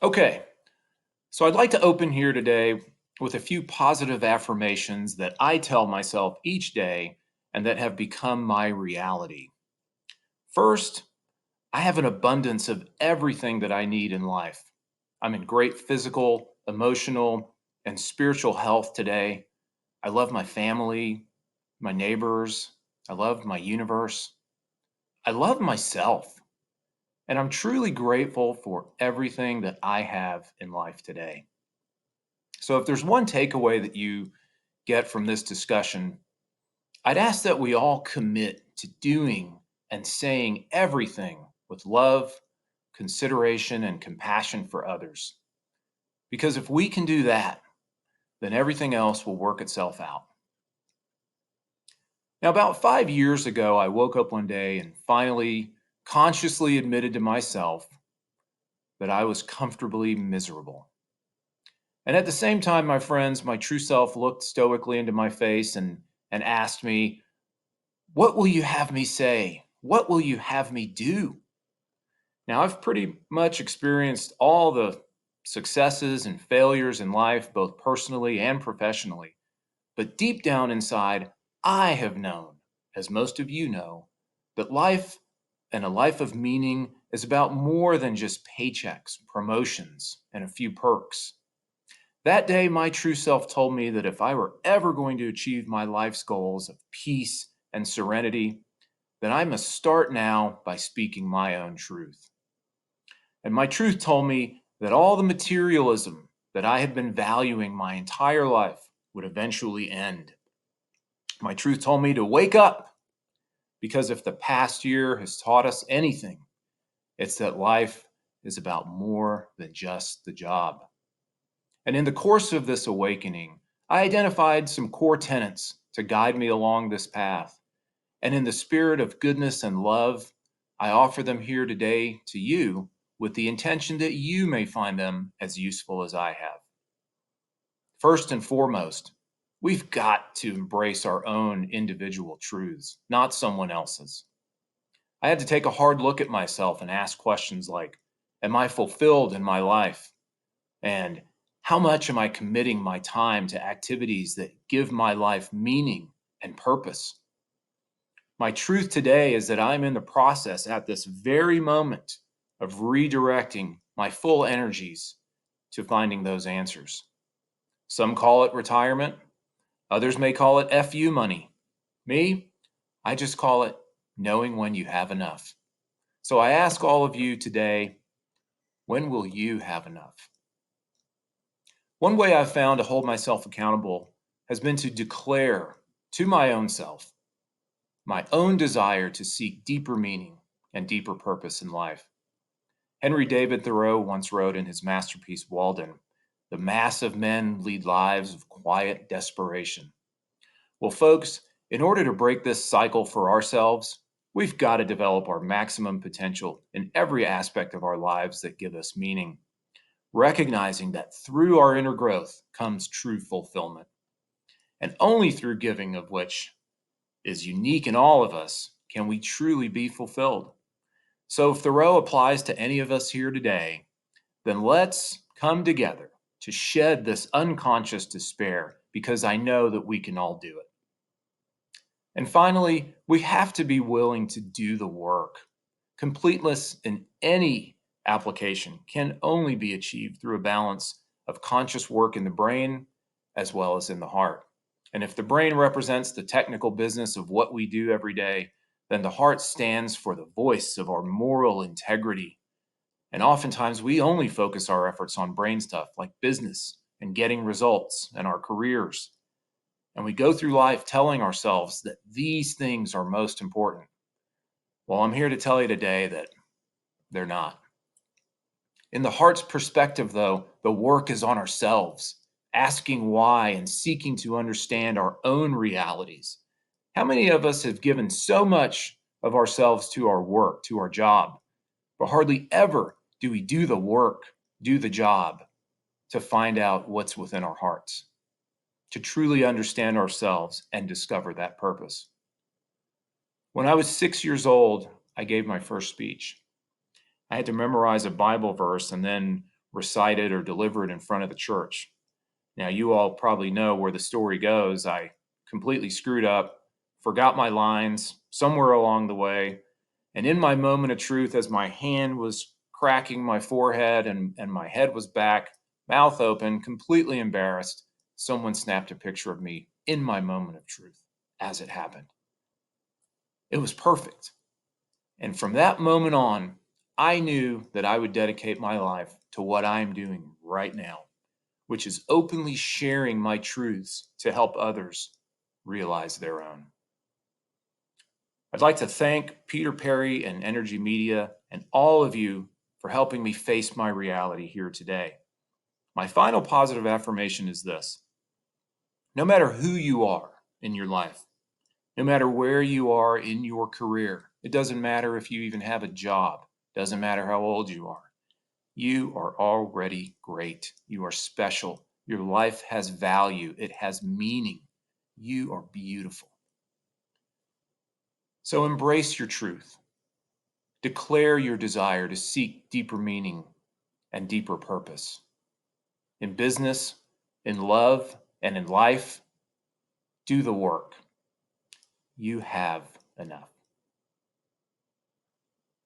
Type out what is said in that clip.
Okay, so I'd like to open here today with a few positive affirmations that I tell myself each day and that have become my reality. First, I have an abundance of everything that I need in life. I'm in great physical, emotional, and spiritual health today. I love my family, my neighbors. I love my universe. I love myself. And I'm truly grateful for everything that I have in life today. So, if there's one takeaway that you get from this discussion, I'd ask that we all commit to doing and saying everything with love, consideration, and compassion for others. Because if we can do that, then everything else will work itself out. Now, about 5 years ago, I woke up one day and finally consciously admitted to myself that I was comfortably miserable. And at the same time, my friends, my true self looked stoically into my face and asked me, "What will you have me say? What will you have me do?" Now, I've pretty much experienced all the successes and failures in life, both personally and professionally. But deep down inside, I have known, as most of you know, that life and a life of meaning is about more than just paychecks, promotions, and a few perks. That day, my true self told me that if I were ever going to achieve my life's goals of peace and serenity, then I must start now by speaking my own truth. And my truth told me that all the materialism that I had been valuing my entire life would eventually end. My truth told me to wake up, because if the past year has taught us anything, it's that life is about more than just the job. And in the course of this awakening, I identified some core tenets to guide me along this path. And in the spirit of goodness and love, I offer them here today to you with the intention that you may find them as useful as I have. First and foremost, we've got to embrace our own individual truths, not someone else's. I had to take a hard look at myself and ask questions like, am I fulfilled in my life? And how much am I committing my time to activities that give my life meaning and purpose? My truth today is that I'm in the process at this very moment of redirecting my full energies to finding those answers. Some call it retirement, others may call it FU money. Me, I just call it knowing when you have enough. So I ask all of you today, when will you have enough? One way I've found to hold myself accountable has been to declare to my own self my own desire to seek deeper meaning and deeper purpose in life. Henry David Thoreau once wrote in his masterpiece Walden, "The mass of men lead lives of quiet desperation." Well, folks, in order to break this cycle for ourselves, we've got to develop our maximum potential in every aspect of our lives that give us meaning, recognizing that through our inner growth comes true fulfillment. And only through giving, of which is unique in all of us, can we truly be fulfilled. So if Thoreau applies to any of us here today, then let's come together to shed this unconscious despair, because I know that we can all do it. And finally, we have to be willing to do the work. Completeness in any application can only be achieved through a balance of conscious work in the brain as well as in the heart. And if the brain represents the technical business of what we do every day, then the heart stands for the voice of our moral integrity. And oftentimes we only focus our efforts on brain stuff like business and getting results and our careers. And we go through life telling ourselves that these things are most important. Well, I'm here to tell you today that they're not. In the heart's perspective, though, the work is on ourselves, asking why and seeking to understand our own realities. How many of us have given so much of ourselves to our work, to our job, but hardly ever do we do the work, do the job to find out what's within our hearts, to truly understand ourselves and discover that purpose? When I was 6 years old, I gave my first speech. I had to memorize a Bible verse and then recited or delivered in front of the church. Now, you all probably know where the story goes. I completely screwed up, forgot my lines somewhere along the way, and in my moment of truth, as my hand was cracking my forehead and my head was back, mouth open, completely embarrassed, someone snapped a picture of me in my moment of truth as it happened. It was perfect. And from that moment on, I knew that I would dedicate my life to what I am doing right now, which is openly sharing my truths to help others realize their own. I'd like to thank Peter Perry and Energy.Media and all of you for helping me face my reality here today. My final positive affirmation is this: no matter who you are in your life, no matter where you are in your career, it doesn't matter if you even have a job, doesn't matter how old you are. You are already great. You are special. Your life has value. It has meaning. You are beautiful. So embrace your truth. Declare your desire to seek deeper meaning and deeper purpose. In business, in love, and in life, do the work. You have enough.